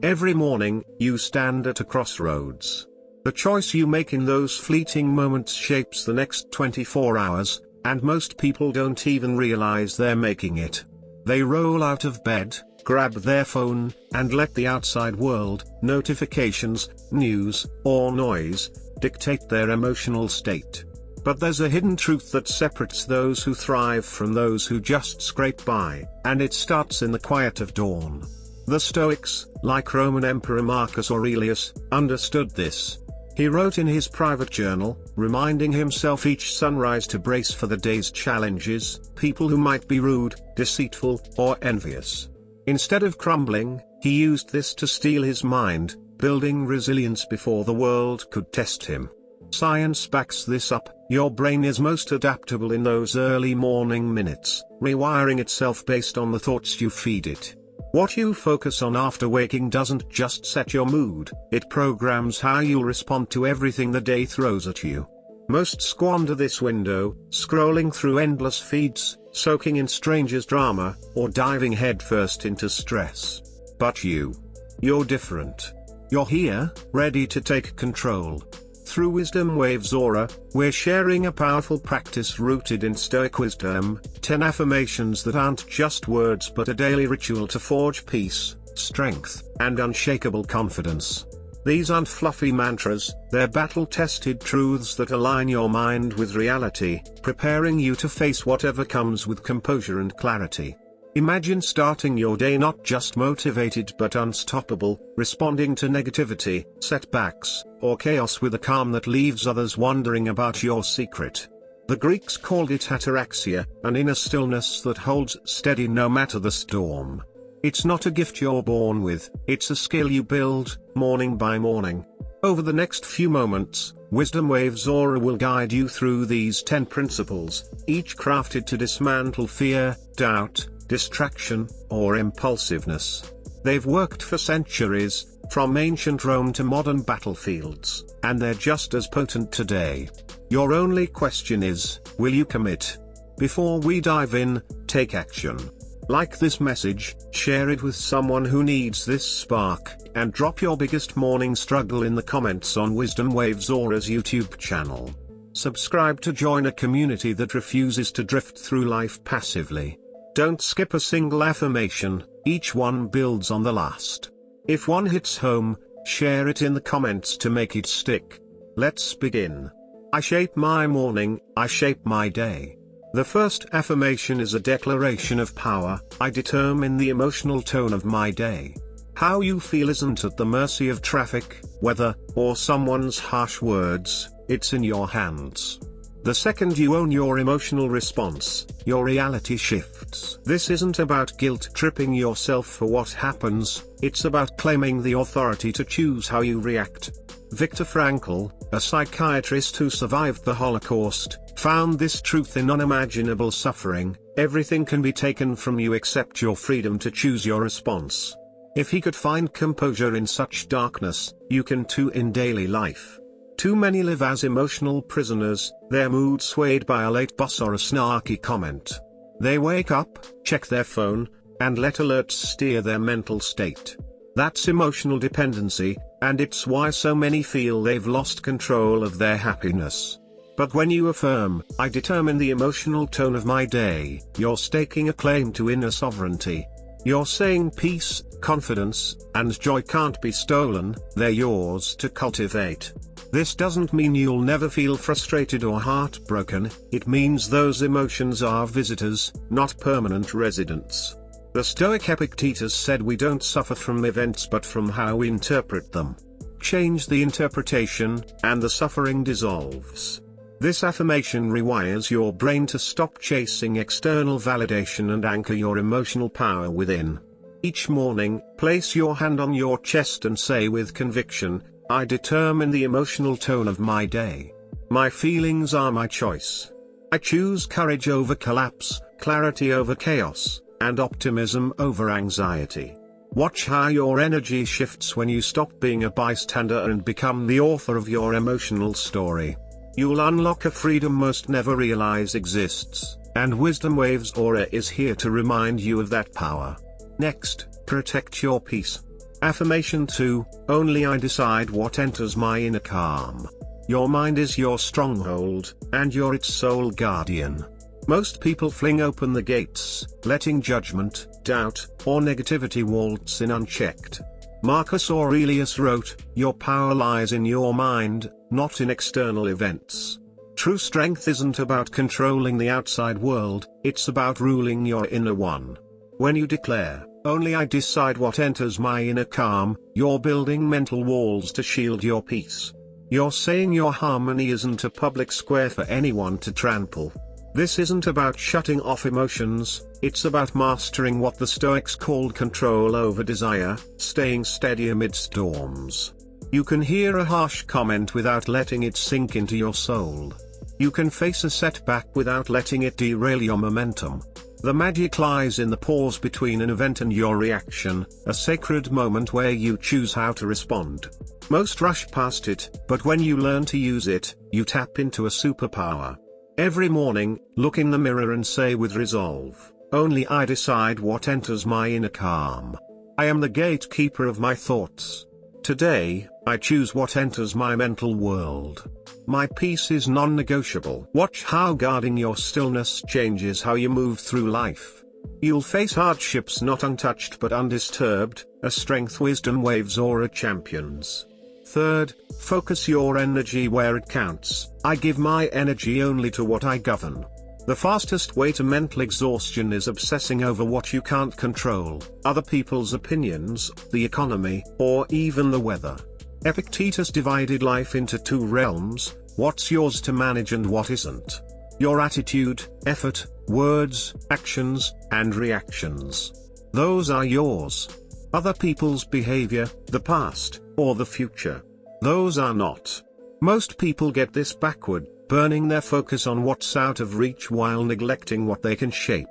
Every morning, you stand at a crossroads. The choice you make in those fleeting moments shapes the next 24 hours, and most people don't even realize they're making it. They roll out of bed, grab their phone, and let the outside world, notifications, news, or noise, dictate their emotional state. But there's a hidden truth that separates those who thrive from those who just scrape by, and it starts in the quiet of dawn. The Stoics, like Roman Emperor Marcus Aurelius, understood this. He wrote in his private journal, reminding himself each sunrise to brace for the day's challenges, people who might be rude, deceitful, or envious. Instead of crumbling, he used this to steel his mind, building resilience before the world could test him. Science backs this up. Your brain is most adaptable in those early morning minutes, rewiring itself based on the thoughts you feed it. What you focus on after waking doesn't just set your mood, it programs how you'll respond to everything the day throws at you. Most squander this window, scrolling through endless feeds, soaking in strangers' drama, or diving headfirst into stress. But you're different. You're here, ready to take control. Through WisdomWavesAura, we're sharing a powerful practice rooted in Stoic wisdom, 10 affirmations that aren't just words but a daily ritual to forge peace, strength, and unshakable confidence. These aren't fluffy mantras, they're battle-tested truths that align your mind with reality, preparing you to face whatever comes with composure and clarity. Imagine starting your day not just motivated but unstoppable, responding to negativity, setbacks, or chaos with a calm that leaves others wondering about your secret. The Greeks called it ataraxia, an inner stillness that holds steady no matter the storm. It's not a gift you're born with, it's a skill you build, morning by morning. Over the next few moments, WisdomWavesAura will guide you through these 10 principles, each crafted to dismantle fear, doubt, distraction, or impulsiveness. They've worked for centuries, from ancient Rome to modern battlefields, and they're just as potent today. Your only question is, will you commit? Before we dive in, take action. Like this message, share it with someone who needs this spark, and drop your biggest morning struggle in the comments on WisdomWavesAura's YouTube channel. Subscribe to join a community that refuses to drift through life passively. Don't skip a single affirmation, each one builds on the last. If one hits home, share it in the comments to make it stick. Let's begin. I shape my morning, I shape my day. The first affirmation is a declaration of power. I determine the emotional tone of my day. How you feel isn't at the mercy of traffic, weather, or someone's harsh words, it's in your hands. The second you own your emotional response, your reality shifts. This isn't about guilt-tripping yourself for what happens, it's about claiming the authority to choose how you react. Viktor Frankl, a psychiatrist who survived the Holocaust, found this truth in unimaginable suffering: everything can be taken from you except your freedom to choose your response. If he could find composure in such darkness, you can too in daily life. Too many live as emotional prisoners, their mood swayed by a late boss or a snarky comment. They wake up, check their phone, and let alerts steer their mental state. That's emotional dependency, and it's why so many feel they've lost control of their happiness. But when you affirm, I determine the emotional tone of my day, you're staking a claim to inner sovereignty. You're saying peace, confidence, and joy can't be stolen, they're yours to cultivate. This doesn't mean you'll never feel frustrated or heartbroken, it means those emotions are visitors, not permanent residents. The Stoic Epictetus said we don't suffer from events but from how we interpret them. Change the interpretation, and the suffering dissolves. This affirmation rewires your brain to stop chasing external validation and anchor your emotional power within. Each morning, place your hand on your chest and say with conviction, I determine the emotional tone of my day. My feelings are my choice. I choose courage over collapse, clarity over chaos, and optimism over anxiety. Watch how your energy shifts when you stop being a bystander and become the author of your emotional story. You'll unlock a freedom most never realize exists, and WisdomWavesAura is here to remind you of that power. Next, protect your peace. Affirmation 2, only I decide what enters my inner calm. Your mind is your stronghold, and you're its sole guardian. Most people fling open the gates, letting judgment, doubt, or negativity waltz in unchecked. Marcus Aurelius wrote, "Your power lies in your mind, not in external events." True strength isn't about controlling the outside world, it's about ruling your inner one. When you declare, "Only I decide what enters my inner calm," you're building mental walls to shield your peace. You're saying your harmony isn't a public square for anyone to trample. This isn't about shutting off emotions, it's about mastering what the Stoics called control over desire, staying steady amid storms. You can hear a harsh comment without letting it sink into your soul. You can face a setback without letting it derail your momentum. The magic lies in the pause between an event and your reaction, a sacred moment where you choose how to respond. Most rush past it, but when you learn to use it, you tap into a superpower. Every morning, look in the mirror and say with resolve, "Only I decide what enters my inner calm. I am the gatekeeper of my thoughts. Today, I choose what enters my mental world. My peace is non-negotiable." Watch how guarding your stillness changes how you move through life. You'll face hardships not untouched but undisturbed, a strength WisdomWavesAura champions. Third, focus your energy where it counts. I give my energy only to what I govern. The fastest way to mental exhaustion is obsessing over what you can't control, other people's opinions, the economy, or even the weather. Epictetus divided life into two realms, what's yours to manage and what isn't. Your attitude, effort, words, actions, and reactions. Those are yours. Other people's behavior, the past, or the future. Those are not. Most people get this backward, burning their focus on what's out of reach while neglecting what they can shape.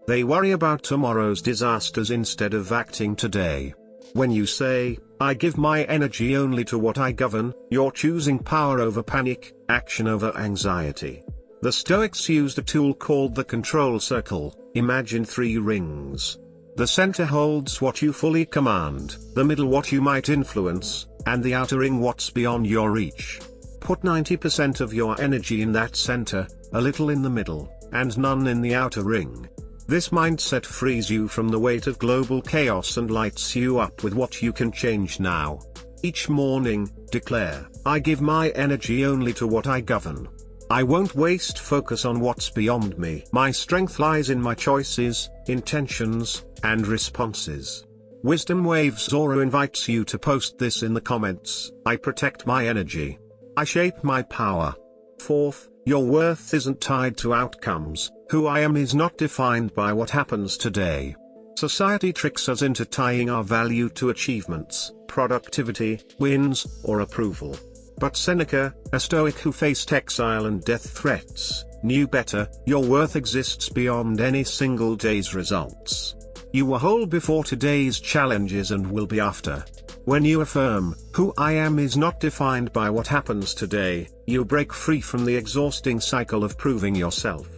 They worry about tomorrow's disasters instead of acting today. When you say, "I give my energy only to what I govern," you're choosing power over panic, action over anxiety. The Stoics used a tool called the control circle. Imagine 3 rings. The center holds what you fully command, the middle what you might influence, and the outer ring what's beyond your reach. Put 90% of your energy in that center, a little in the middle, and none in the outer ring. This mindset frees you from the weight of global chaos and lights you up with what you can change now. Each morning, declare, "I give my energy only to what I govern. I won't waste focus on what's beyond me. My strength lies in my choices, intentions, and responses." WisdomWavesAura invites you to post this in the comments. I protect my energy. I shape my power. Fourth, your worth isn't tied to outcomes. Who I am is not defined by what happens today. Society tricks us into tying our value to achievements, productivity, wins, or approval. But Seneca, a Stoic who faced exile and death threats, knew better. Your worth exists beyond any single day's results. You were whole before today's challenges and will be after. When you affirm, "Who I am is not defined by what happens today," you break free from the exhausting cycle of proving yourself.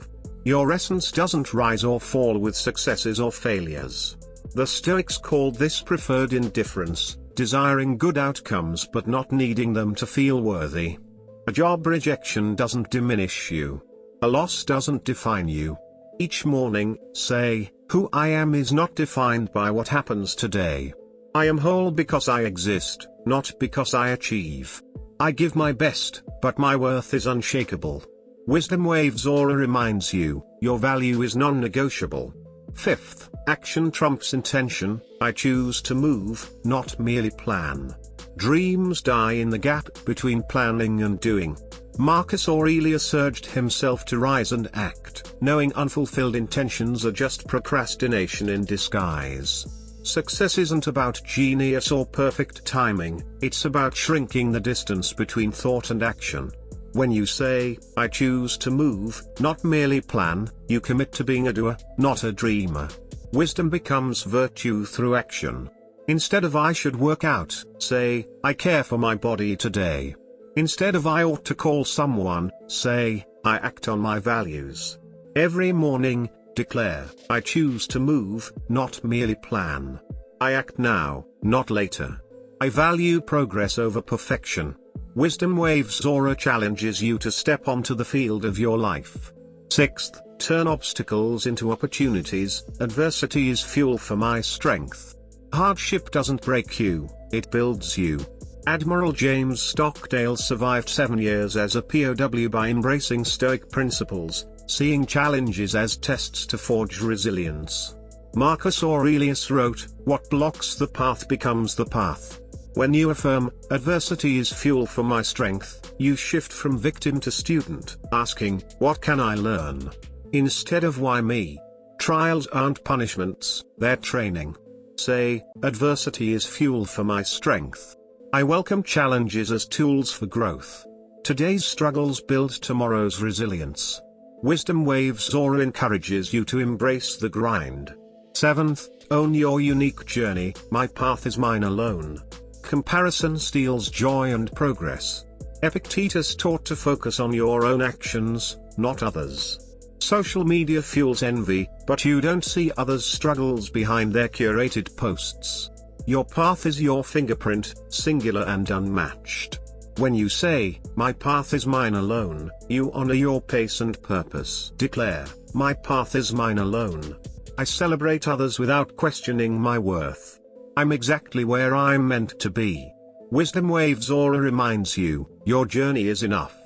Your essence doesn't rise or fall with successes or failures. The Stoics called this preferred indifference, desiring good outcomes but not needing them to feel worthy. A job rejection doesn't diminish you. A loss doesn't define you. Each morning, say, "Who I am is not defined by what happens today. I am whole because I exist, not because I achieve. I give my best, but my worth is unshakable." WisdomWavesAura reminds you, your value is non-negotiable. Fifth, action trumps intention. I choose to move, not merely plan. Dreams die in the gap between planning and doing. Marcus Aurelius urged himself to rise and act, knowing unfulfilled intentions are just procrastination in disguise. Success isn't about genius or perfect timing, it's about shrinking the distance between thought and action. When you say, "I choose to move, not merely plan," you commit to being a doer, not a dreamer. Wisdom becomes virtue through action. Instead of "I should work out," say, "I care for my body today." Instead of "I ought to call someone," say, "I act on my values." Every morning, declare, "I choose to move, not merely plan." I act now, not later. I value progress over perfection. Wisdom Waves Aura challenges you to step onto the field of your life. 6th, turn obstacles into opportunities. Adversity is fuel for my strength. Hardship doesn't break you, it builds you. Admiral James Stockdale survived 7 years as a POW by embracing Stoic principles, seeing challenges as tests to forge resilience. Marcus Aurelius wrote, "What blocks the path becomes the path." When you affirm, adversity is fuel for my strength, you shift from victim to student, asking, what can I learn? Instead of why me? Trials aren't punishments, they're training. Say, adversity is fuel for my strength. I welcome challenges as tools for growth. Today's struggles build tomorrow's resilience. Wisdom Waves Aura encourages you to embrace the grind. 7th, own your unique journey. My path is mine alone. Comparison steals joy and progress. Epictetus taught to focus on your own actions, not others. Social media fuels envy, but you don't see others' struggles behind their curated posts. Your path is your fingerprint, singular and unmatched. When you say, my path is mine alone, you honor your pace and purpose. Declare, my path is mine alone. I celebrate others without questioning my worth. I'm exactly where I'm meant to be. Wisdom Waves Aura reminds you, your journey is enough.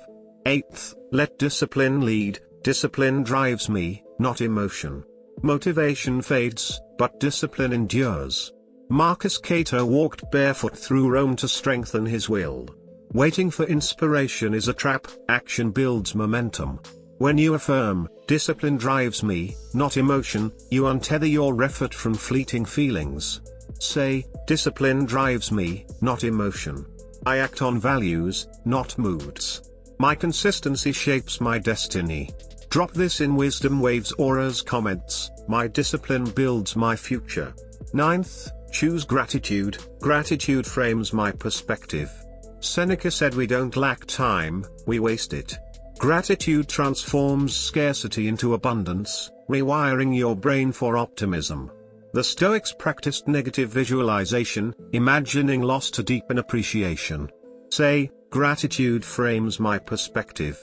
8th, let discipline lead. Discipline drives me, not emotion. Motivation fades, but discipline endures. Marcus Cato walked barefoot through Rome to strengthen his will. Waiting for inspiration is a trap, action builds momentum. When you affirm, discipline drives me, not emotion, you untether your effort from fleeting feelings. Say, discipline drives me, not emotion. I act on values, not moods. My consistency shapes my destiny. Drop this in Wisdom Waves Aura's comments, my discipline builds my future. 9th, choose gratitude. Gratitude frames my perspective. Seneca said we don't lack time, we waste it. Gratitude transforms scarcity into abundance, rewiring your brain for optimism. The Stoics practiced negative visualization, imagining loss to deepen appreciation. Say, gratitude frames my perspective.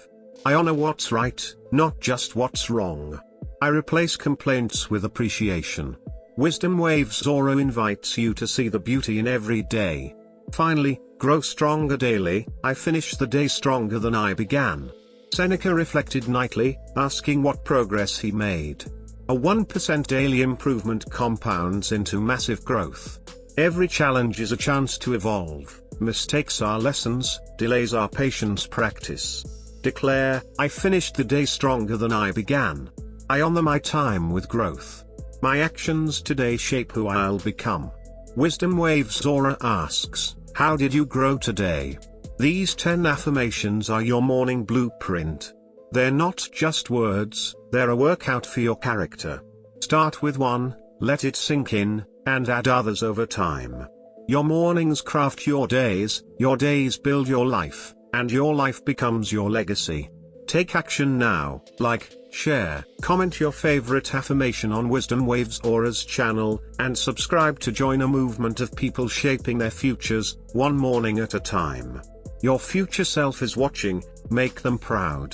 I honor what's right, not just what's wrong. I replace complaints with appreciation. Wisdom Waves Aura invites you to see the beauty in every day. Finally, grow stronger daily. I finish the day stronger than I began. Seneca reflected nightly, asking what progress he made. A 1% daily improvement compounds into massive growth. Every challenge is a chance to evolve. Mistakes are lessons, delays are patience practice. Declare, I finished the day stronger than I began. I honor my time with growth. My actions today shape who I'll become. Wisdom Waves Aura asks, how did you grow today? These 10 affirmations are your morning blueprint. They're not just words, they're a workout for your character. Start with one, let it sink in, and add others over time. Your mornings craft your days build your life, and your life becomes your legacy. Take action now, like, share, comment your favorite affirmation on Wisdom Waves Aura's channel, and subscribe to join a movement of people shaping their futures, one morning at a time. Your future self is watching, make them proud.